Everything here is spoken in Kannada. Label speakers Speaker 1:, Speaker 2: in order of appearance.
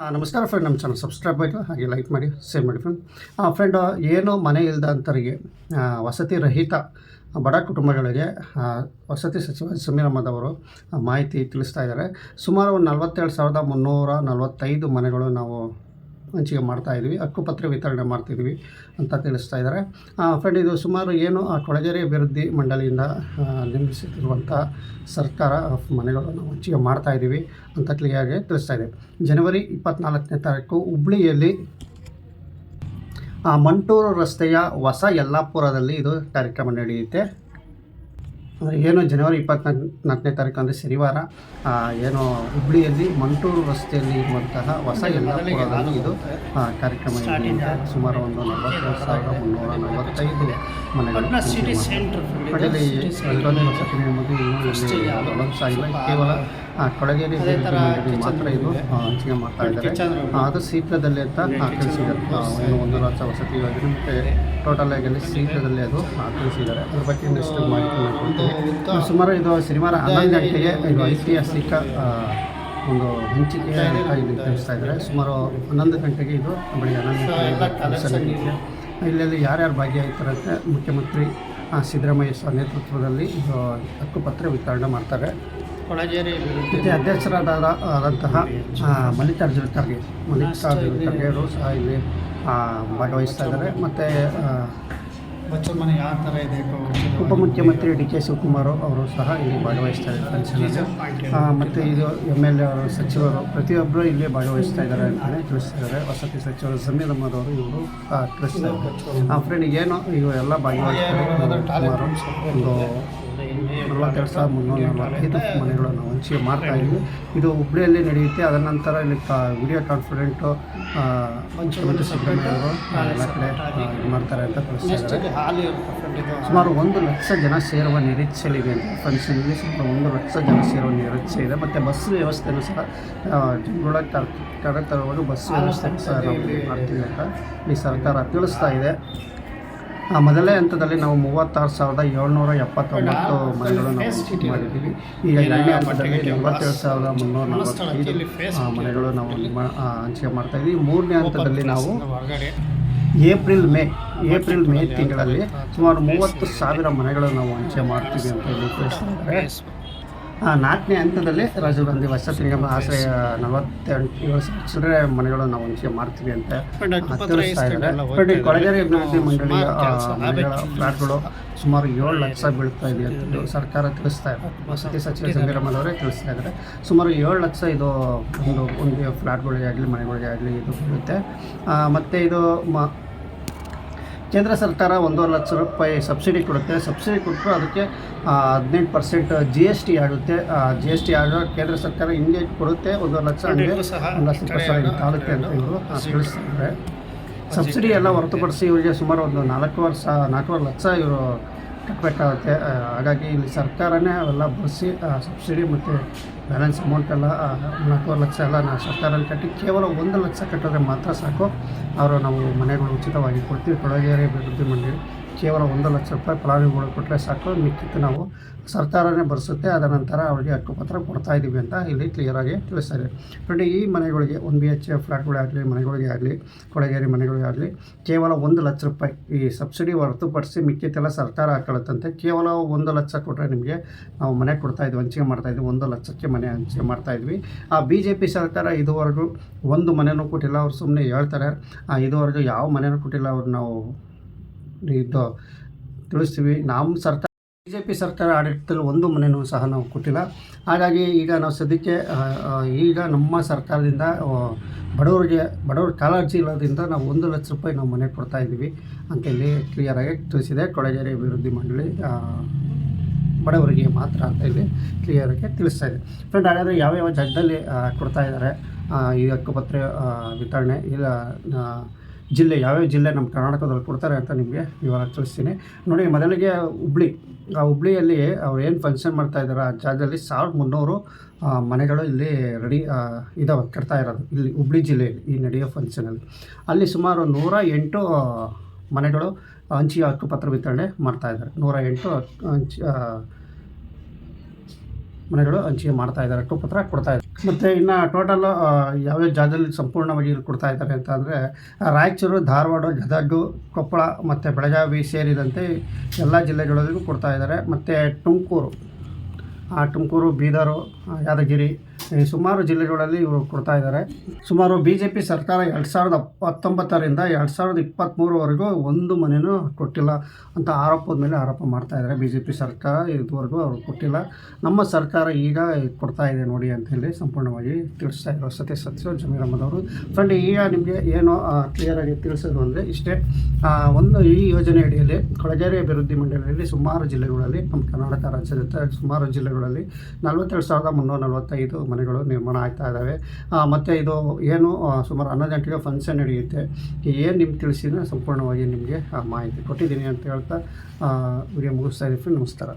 Speaker 1: ನಮಸ್ಕಾರ ಫ್ರೆಂಡ್, ನಮ್ಮ ಚಾನಲ್ ಸಬ್ಸ್ಕ್ರೈಬ್ ಆಯಿತು, ಹಾಗೆ ಲೈಕ್ ಮಾಡಿ, ಶೇರ್ ಮಾಡಿ ಫ್ರೆಂಡ್. ಫ್ರೆಂಡ್, ಏನು ಮನೆ ಇಲ್ಲದಂಥವರಿಗೆ ವಸತಿ ರಹಿತ ಬಡ ಕುಟುಂಬಗಳಿಗೆ ವಸತಿ ಸಚಿವ ಸಮೀರ್ ಅಹ್ಮದ್ ಅವರು ಮಾಹಿತಿ ತಿಳಿಸ್ತಾ ಇದ್ದಾರೆ. ಸುಮಾರು 47,345 ಮನೆಗಳು ನಾವು ಹಂಚಿಕೆ ಮಾಡ್ತಾಯಿದ್ವಿ, ಹಕ್ಕುಪತ್ರ ವಿತರಣೆ ಮಾಡ್ತಿದ್ವಿ ಅಂತ ತಿಳಿಸ್ತಾ ಇದ್ದಾರೆ. ಫ್ರೆಂಡ್, ಇದು ಸುಮಾರು ಏನು ಕೊಳಗೇರಿ ಅಭಿವೃದ್ಧಿ ಮಂಡಳಿಯಿಂದ ನಿರ್ಮಿಸುತ್ತಿರುವಂಥ ಸರ್ಕಾರ ಮನೆಗಳು ನಾವು ಹಂಚಿಕೆ ಮಾಡ್ತಾಯಿದ್ದೀವಿ ಅಂತ ಕ್ಲಿಯರಾಗಿ ತಿಳಿಸ್ತಾ ಇದೆ. ಜನವರಿ 24ನೇ ತಾರೀಕು ಹುಬ್ಳಿಯಲ್ಲಿ ಮಂಟೂರು ರಸ್ತೆಯ ಹೊಸ ಯಲ್ಲಾಪುರದಲ್ಲಿ ಇದು ಕಾರ್ಯಕ್ರಮ ನಡೆಯುತ್ತೆ. ಏನು ಜನವರಿ 24ನೇ ತಾರೀಕು ಅಂದರೆ ಶನಿವಾರ, ಏನು ಹುಬ್ಳಿಯಲ್ಲಿ ಮಂಟೂರು ರಸ್ತೆಯಲ್ಲಿ ಇರುವಂತಹ ಹೊಸ ಯಲ್ಲಾಪುರದಲ್ಲಿ ಇದು ಕಾರ್ಯಕ್ರಮ ನಡೆಯುತ್ತೆ. ಸುಮಾರು ಒಂದು 47,345 ಮನೆಗಳು ಕಡೆಯಲ್ಲಿ ಎರಡನೇ ವಸತಿ ನಿರ್ಮಿತಿ ಇನ್ನೂ ಲಾಂಚ್ ಆಗಿಲ್ಲ. ಕೇವಲ ಕೊಳಗೇರಿ ಮಂಡಳಿ ಮಾತ್ರ ಇದು ಹಂಚಿಕೆ ಮಾಡ್ತಾ ಇದ್ದಾರೆ. ಅದು ಶೀಘ್ರದಲ್ಲೇ ಅಂತ ತಿಳಿಸಿದ್ದಾರೆ. ಏನು 1 ಲಕ್ಷ ವಸತಿ ಯೋಜನೆ ಮತ್ತು ಟೋಟಲ್ ಆಗಿ ಶೀಘ್ರದಲ್ಲೇ ಅದು ತಿಳಿಸಿದ್ದಾರೆ. ಅದ್ರ ಬಗ್ಗೆ ಇನ್ನಷ್ಟು ಮಾಹಿತಿ ಕೊಡ್ತೀವಿ. ಸುಮಾರು ಇದು ಶನಿವಾರ 11 ಗಂಟೆಗೆ ಇದು ಐತಿಹಾಸಿಕ ಒಂದು ಹಂಚಿಕೆ ಅಂತ ಇಲ್ಲಿ ತಿಳಿಸ್ತಾ ಇದ್ದಾರೆ. ಸುಮಾರು 11 ಗಂಟೆಗೆ ಇದು ಬೆಳಿಗ್ಗೆ 11 ಗಂಟೆಗೆ ಇಲ್ಲೆಲ್ಲಿ ಯಾರ್ಯಾರು ಭಾಗಿಯಾಗಿರ್ತಾರಂತೆ ಮುಖ್ಯಮಂತ್ರಿ ಸಿದ್ದರಾಮಯ್ಯ ನೇತೃತ್ವದಲ್ಲಿ ಇದು ಹಕ್ಕುಪತ್ರ ವಿತರಣೆ ಮಾಡ್ತಾರೆ. ಮತ್ತು ಅಧ್ಯಕ್ಷರಾದಂತಹ ಮಲ್ಲಿಕಾರ್ಜುನ ಖರ್ಗೆ ಅವರು ಸಹ ಇಲ್ಲಿ ಭಾಗವಹಿಸ್ತಾ ಇದ್ದಾರೆ. ಮತ್ತು ಉಪಮುಖ್ಯಮಂತ್ರಿ DK ಶಿವಕುಮಾರ್ ಅವರು ಸಹ ಇಲ್ಲಿ ಭಾಗವಹಿಸ್ತಾ ಇದ್ದಾರೆ ಫಂಕ್ಷನಲ್ಲಿ. ಮತ್ತು ಇದು MLA ಅವರು, ಸಚಿವರು ಪ್ರತಿಯೊಬ್ಬರು ಇಲ್ಲಿ ಭಾಗವಹಿಸ್ತಾ ಇದ್ದಾರೆ ಅಂತಲೇ ತಿಳಿಸ್ತಿದ್ದಾರೆ. ವಸತಿ ಸಚಿವರು ಸಮೀರ್ ಅಹ್ಮದ್ ಅವರು ಇವರು ತಿಳಿಸ್ತಾ ಇದ್ದಾರೆ. ಫ್ರೆಂಡ್, ಏನು ಇವು ಎಲ್ಲ ಭಾಗವಹಿಸ್ತಾರೆ. ಸುಮಾರು ಒಂದು 47,345 ಮನೆಗಳು ನಾವು ಹಂಚಿಕೆ ಮಾಡ್ತಾಯಿದ್ವಿ. ಇದು ಹುಬ್ಳಿಯಲ್ಲಿ ನಡೆಯುತ್ತೆ. ಅದರ ನಂತರ ಇಲ್ಲಿ ವಿಡಿಯೋ ಕಾನ್ಫರೆನ್ಸು ಮುಖ್ಯಮಂತ್ರಿ ಸಿದ್ದರಾಮಯ್ಯ ಅವರು ಎಲ್ಲ ಕಡೆ ಮಾಡ್ತಾರೆ ಅಂತ ತಿಳಿಸ್ತಾರೆ. ಸುಮಾರು 1 ಲಕ್ಷ ಜನ ಸೇರುವ ನಿರೀಕ್ಷೆಯಿದೆ ಅಂತ ಫಂಕ್ಷನಲ್ಲಿ. ಸುಮಾರು 1 ಲಕ್ಷ ಜನ ಸೇರುವ ನಿರೀಕ್ಷೆ ಇದೆ. ಮತ್ತು ಬಸ್ ವ್ಯವಸ್ಥೆಯೂ ಸಹ ಜನಗಳ ಕರೆತರುವಾಗ ಬಸ್ ವ್ಯವಸ್ಥೆಯೂ ಸಹ ನಾವು ಮಾಡ್ತೀವಿ ಅಂತ ಈ ಸರ್ಕಾರ ತಿಳಿಸ್ತಾ ಇದೆ. ಮೊದಲನೇ ಹಂತದಲ್ಲಿ ನಾವು 36,779 ಮನೆಗಳು ನಾವು ಹಂಚಿಕೆ ಮಾಡಿದ್ದೀವಿ. ಈಗ ಎರಡನೇ ಹಂತದಲ್ಲಿ 47,345 ಮನೆಗಳು ನಾವು ಹಂಚಿಕೆ ಮಾಡ್ತಾಯಿದ್ದೀವಿ. ಮೂರನೇ ಹಂತದಲ್ಲಿ ನಾವು ಏಪ್ರಿಲ್ ಮೇ ತಿಂಗಳಲ್ಲಿ ಸುಮಾರು 30,000 ಮನೆಗಳು ನಾವು ಹಂಚಿಕೆ ಮಾಡ್ತೀವಿ ಅಂತ ಹೇಳಿ ತಿಳಿಸ್ತಾರೆ. 4ನೇ ಹಂತದಲ್ಲಿ ರಾಜೀವ್ ಗಾಂಧಿ ವಸತಿ ನಿಗಮ ಆಶ್ರಯ 47,000 ಮನೆಗಳು ನಾವು ಹಂಚಿಕೆ ಮಾಡ್ತೀವಿ ಅಂತ ತಿಳಿಸ್ತಾ ಇದ್ದಾರೆ. ಕೊಳಗೇರಿ ಅಭಿವೃದ್ಧಿ ಮಂಡಳಿಯ ಮನೆಗಳ ಫ್ಲಾಟ್ಗಳು ಸುಮಾರು 7 ಲಕ್ಷ ಬೀಳ್ತಾ ಇದೆ ಅಂತ ಸರ್ಕಾರ ತಿಳಿಸ್ತಾ ಇದೆ. ವಸತಿ ಸಚಿವ ಸಮೀರ್ ಅಹ್ಮದ್ ಅವರೇ ತಿಳಿಸ್ತಾ ಇದ್ದಾರೆ. ಸುಮಾರು 7 ಲಕ್ಷ ಇದು ಒಂದು ಫ್ಲಾಟ್ಗಳಿಗೆ ಆಗಲಿ ಮನೆಗಳಿಗೆ ಆಗಲಿ ಇದು ಬೀಳುತ್ತೆ. ಮತ್ತು ಇದು ಕೇಂದ್ರ ಸರ್ಕಾರ 1.5 ಲಕ್ಷ ರೂಪಾಯಿ ಸಬ್ಸಿಡಿ ಕೊಡುತ್ತೆ. ಸಬ್ಸಿಡಿ ಕೊಟ್ಟರು ಅದಕ್ಕೆ 18% GST ಆಗುತ್ತೆ. GST ಆಗ ಕೇಂದ್ರ ಸರ್ಕಾರ ಹಿಂಗೆ ಕೊಡುತ್ತೆ. 1.5 ಲಕ್ಷ ಹಂಗೆ 1 ಲಕ್ಷ ರೂಪಾಯಿ ತಾಲೂಕೆ ಅಂತ ಇವರು ತಿಳಿಸ್ತಾರೆ. ಸಬ್ಸಿಡಿ ಎಲ್ಲ ಹೊರತುಪಡಿಸಿ ಇವರಿಗೆ ಸುಮಾರು ಒಂದು 4.5 ಲಕ್ಷ ಇವರು ಕಟ್ಟಬೇಕಾಗುತ್ತೆ. ಹಾಗಾಗಿ ಇಲ್ಲಿ ಸರ್ಕಾರನೇ ಅವೆಲ್ಲ ಬರೆಸಿ ಸಬ್ಸಿಡಿ ಮತ್ತು ಬ್ಯಾಲೆನ್ಸ್ ಅಮೌಂಟೆಲ್ಲ 4.5 ಲಕ್ಷ ಎಲ್ಲ ನಾವು ಸರ್ಕಾರದಲ್ಲಿ ಕಟ್ಟಿ ಕೇವಲ 1 ಲಕ್ಷ ಕಟ್ಟಿದ್ರೆ ಮಾತ್ರ ಸಾಕು. ಅವರು ನಾವು ಮನೆಗಳು ಉಚಿತವಾಗಿ ಕೊಡ್ತೀವಿ. ಕೊಳಗೇರಿ ಅಭಿವೃದ್ಧಿ ಮಂಡಳಿ ಕೇವಲ 1 ಲಕ್ಷ ರೂಪಾಯಿ ಫಲಾನುಭವಿಗಳು ಕೊಟ್ಟರೆ ಸಾಕು. ಮಿಕ್ಕಿತ್ತು ನಾವು ಸರ್ಕಾರನೇ ಬರೆಸುತ್ತೆ. ಅದ ನಂತರ ಅವರಿಗೆ ಹಕ್ಕುಪತ್ರ ಕೊಡ್ತಾಯಿದ್ದೀವಿ ಅಂತ ಇಲ್ಲಿ ಕ್ಲಿಯರಾಗಿ ತಿಳಿಸ್ತಾರೆ. ಫ್ರೆಂಡ್, ಈ ಮನೆಗಳಿಗೆ 1 BHK ಫ್ಲಾಟ್ಗಳಾಗಲಿ ಮನೆಗಳಿಗೆ ಆಗಲಿ ಕೊಳಗೇರಿ ಮನೆಗಳಿಗೆ ಆಗಲಿ ಕೇವಲ 1 ಲಕ್ಷ ರೂಪಾಯಿ ಈ ಸಬ್ಸಿಡಿ ಹೊರತುಪಡಿಸಿ ಮಿಕ್ಕಿತ್ತೆಲ್ಲ ಸರ್ಕಾರ ಹಾಕೊಳ್ಳುತ್ತಂತೆ. ಕೇವಲ 1 ಲಕ್ಷ ಕೊಟ್ಟರೆ ನಿಮಗೆ ನಾವು ಮನೆ ಕೊಡ್ತಾಯಿದ್ವಿ, ಹಂಚಿಕೆ ಮಾಡ್ತಾಯಿದ್ವಿ. 1 ಲಕ್ಷಕ್ಕೆ ಮನೆ ಹಂಚಿಕೆ ಮಾಡ್ತಾಯಿದ್ವಿ. BJP ಸರ್ಕಾರ ಇದುವರೆಗೂ ಒಂದು ಮನೆಯೂ ಕೊಟ್ಟಿಲ್ಲ. ಅವ್ರು ಸುಮ್ಮನೆ ಹೇಳ್ತಾರೆ. ಇದುವರೆಗೂ ಯಾವ ಮನೆಯೂ ಕೊಟ್ಟಿಲ್ಲ. ಅವ್ರು ನಾವು ಇದು ತಿಳಿಸ್ತೀವಿ. ನಮ್ಮ ಸರ್ಕಾರ BJP ಸರ್ಕಾರ ಆಡಳಿತದಲ್ಲಿ ಒಂದು ಮನೆಯೂ ಸಹ ನಾವು ಕೊಟ್ಟಿಲ್ಲ. ಹಾಗಾಗಿ ಈಗ ನಾವು ಸದ್ಯಕ್ಕೆ ಈಗ ನಮ್ಮ ಸರ್ಕಾರದಿಂದ ಬಡವರು ಕಾಳಜಿ ಇರೋದ್ರಿಂದ ನಾವು 1 ಲಕ್ಷ ರೂಪಾಯಿ ನಾವು ಮನೆ ಕೊಡ್ತಾಯಿದ್ದೀವಿ ಅಂತ ಇಲ್ಲಿ ಕ್ಲಿಯರಾಗಿ ತಿಳಿಸಿದೆ. ಕೊಳಗೇರಿ ಅಭಿವೃದ್ಧಿ ಮಂಡಳಿ ಬಡವರಿಗೆ ಮಾತ್ರ ಅಂತ ಇಲ್ಲಿ ಕ್ಲಿಯರಾಗಿ ತಿಳಿಸ್ತಾ ಇದೆ. ಫ್ರೆಂಡ್, ಹಾಗಾದರೆ ಯಾವ್ಯಾವ ಜಾಗದಲ್ಲಿ ಕೊಡ್ತಾ ಇದ್ದಾರೆ ಈ ಹಕ್ಕುಪತ್ರ ವಿತರಣೆ, ಇಲ್ಲ ಜಿಲ್ಲೆ ಯಾವ್ಯಾವ ಜಿಲ್ಲೆ ನಮ್ಮ ಕರ್ನಾಟಕದಲ್ಲಿ ಕೊಡ್ತಾರೆ ಅಂತ ನಿಮಗೆ ವಿವರ ತಿಳಿಸ್ತೀನಿ ನೋಡಿ. ಮೊದಲಿಗೆ ಹುಬ್ಳಿಯಲ್ಲಿ ಅವ್ರು ಏನು ಫಂಕ್ಷನ್ ಮಾಡ್ತಾಯಿದ್ದಾರೆ ಆ ಜಾಗದಲ್ಲಿ 1,300 ಮನೆಗಳು ಇಲ್ಲಿ ರೆಡಿ ಇದಾವೆ, ಕಟ್ತಾ ಇರೋದು ಇಲ್ಲಿ ಹುಬ್ಳಿ ಜಿಲ್ಲೆಯಲ್ಲಿ ಈ ನಡೆಯೋ ಫಂಕ್ಷನಲ್ಲಿ. ಅಲ್ಲಿ ಸುಮಾರು 108 ಮನೆಗಳು ಹಂಚಿಕೆ ಹಕ್ಕುಪತ್ರ ವಿತರಣೆ ಮಾಡ್ತಾಯಿದ್ದಾರೆ. 108 ಮನೆಗಳು ಹಂಚಿಕೆ ಮಾಡ್ತಾಯಿದ್ದಾರೆ, ಹಕ್ಕುಪತ್ರ ಕೊಡ್ತಾಯಿದ್ದಾರೆ. ಮತ್ತು ಇನ್ನು ಟೋಟಲ್ ಯಾವ್ಯಾವ ಜಾಗದಲ್ಲಿ ಸಂಪೂರ್ಣವಾಗಿ ಕೊಡ್ತಾ ಇದ್ದಾರೆ ಅಂತ ಅಂದರೆ ರಾಯಚೂರು, ಧಾರವಾಡ, ಗದಗ, ಕೊಪ್ಪಳ ಮತ್ತು ಬೆಳಗಾವಿ ಸೇರಿದಂತೆ ಎಲ್ಲ ಜಿಲ್ಲೆಗಳಲ್ಲಿಗೂ ಕೊಡ್ತಾ ಇದ್ದಾರೆ. ಮತ್ತು ತುಮಕೂರು, ಬೀದರು, ಯಾದಗಿರಿ ಈ ಸುಮಾರು ಜಿಲ್ಲೆಗಳಲ್ಲಿ ಇವರು ಕೊಡ್ತಾ ಇದ್ದಾರೆ. ಸುಮಾರು BJP ಸರ್ಕಾರ 2019ರಿಂದ 2023ವರೆಗೂ ಒಂದು ಮನೆಯೂ ಕೊಟ್ಟಿಲ್ಲ ಅಂತ ಆರೋಪದ ಮೇಲೆ ಆರೋಪ ಮಾಡ್ತಾ ಇದ್ದಾರೆ. BJP ಸರ್ಕಾರ ಇದುವರೆಗೂ ಅವರು ಕೊಟ್ಟಿಲ್ಲ, ನಮ್ಮ ಸರ್ಕಾರ ಈಗ ಕೊಡ್ತಾ ಇದೆ ನೋಡಿ ಅಂತ ಹೇಳಿ ಸಂಪೂರ್ಣವಾಗಿ ತಿಳಿಸ್ತಾ ಇದ್ದಾರೆ ಸತೀಶ್ ಸತ್ಯ ಜಮೀರ್ ಅಹ್ಮದ್ ಅವರು. ಫ್ರೆಂಡ್, ಈಗ ನಿಮಗೆ ಏನು ಕ್ಲಿಯರಾಗಿ ತಿಳಿಸೋದು ಅಂದರೆ ಇಷ್ಟೇ. ಈ ಯೋಜನೆ ಅಡಿಯಲ್ಲಿ ಕೊಳಗೇರಿ ಅಭಿವೃದ್ಧಿ ಮಂಡಳಿಯಲ್ಲಿ ಸುಮಾರು ಜಿಲ್ಲೆಗಳಲ್ಲಿ, ನಮ್ಮ ಕರ್ನಾಟಕ ರಾಜ್ಯದ ಸುಮಾರು ಜಿಲ್ಲೆಗಳಲ್ಲಿ 42,345 ಮನೆಗಳು ನಿರ್ಮಾಣ ಆಗ್ತಾ ಇದ್ದಾವೆ. ಮತ್ತು ಇದು ಏನು ಸುಮಾರು 11 ಗಂಟೆಗೆ ಫಂಕ್ಷನ್ ನಡೆಯುತ್ತೆ. ಏನು ನಿಮ್ಗೆ ತಿಳಿಸಿದ್ರೆ ಸಂಪೂರ್ಣವಾಗಿ ನಿಮಗೆ ಮಾಹಿತಿ ಕೊಟ್ಟಿದ್ದೀನಿ ಅಂತ ಹೇಳ್ತಾ ವಿಡಿಯೋ ಮುಗಿಸ್ತಾ ಇದ್ದೀನಿ. ನಮಸ್ಕಾರ.